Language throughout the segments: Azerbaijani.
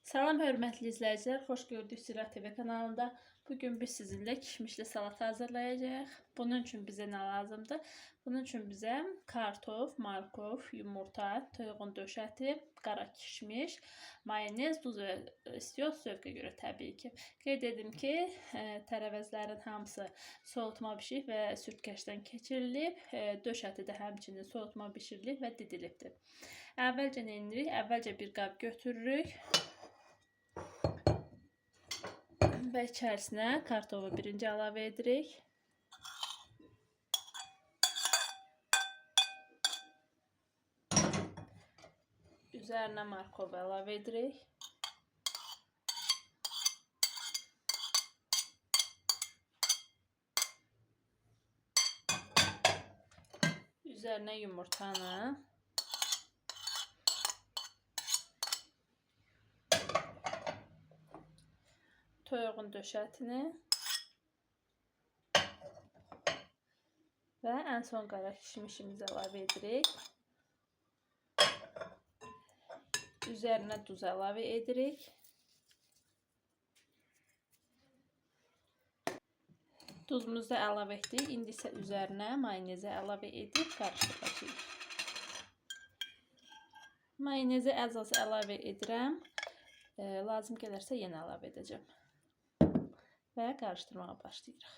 Salam hörmətli izləyicilər, xoş gördük Zira TV kanalında. Bugün biz sizinlə kişmişli salat hazırlayacağıq. Bunun üçün bizə nə lazımdır? Bunun üçün bizə kartof, markov, yumurta, toyuğun döşəti, qara kişmiş, mayonez, duz istiyor zövqə görə təbii ki. Qeyd edim ki, tərəvəzlərin hamısı soğutma bişib və sürtkeşdən keçirilib. Döşəti də həmçinin soğutma bişirilib və didilibdir. Əvvəlcə nə edirik? Əvvəlcə bir qab götürürük. Və içərisinə kartofu birinci əlavə edirik. Üzərinə markovu əlavə edirik. Üzərinə yumurtanı. Toyuğun döşətini və ən son qara kişmişimizi əlavə edirik. Üzərinə duz əlavə edirik. Duzumuzu da əlavə etdik. İndi isə üzərinə mayonezi əlavə edib qarışdıracağıq. Mayonezi az-az əlavə edirəm. Lazım gələrsə yenə əlavə edəcəm. Və qarışdırmağa başlayırıq.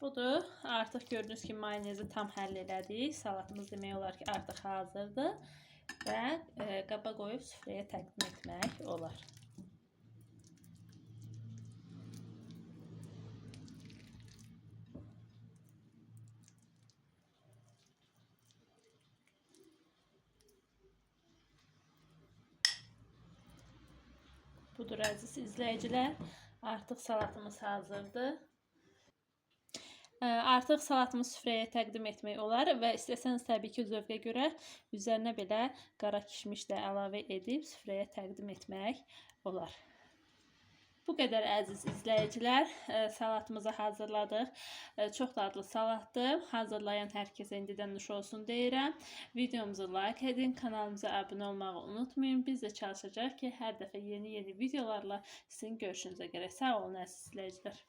Budur. Artıq gördüyünüz kimi mayonezi tam həll elədik. Salatımız demək olar ki, artıq hazırdır. Və qaba qoyub süfrəyə təqdim etmək olar. Budur əziz izləyicilər. Artıq salatımız hazırdır. Artıq salatımı süfrəyə təqdim etmək olar və istəsəniz təbii ki, zövqə görə üzərinə belə qara kişmiş də əlavə edib süfrəyə təqdim etmək olar. Bu qədər əziz izləyicilər, salatımızı hazırladıq. Çox dadlı salatdır. Hazırlayan hər kəsə indidən nuş olsun deyirəm. Videomuzu like edin, kanalımıza abunə olmağı unutmayın. Biz də çalışacağıq ki, hər dəfə yeni videolarla sizin görüşünüzə gələk. Sağ olun əziz izləyicilər.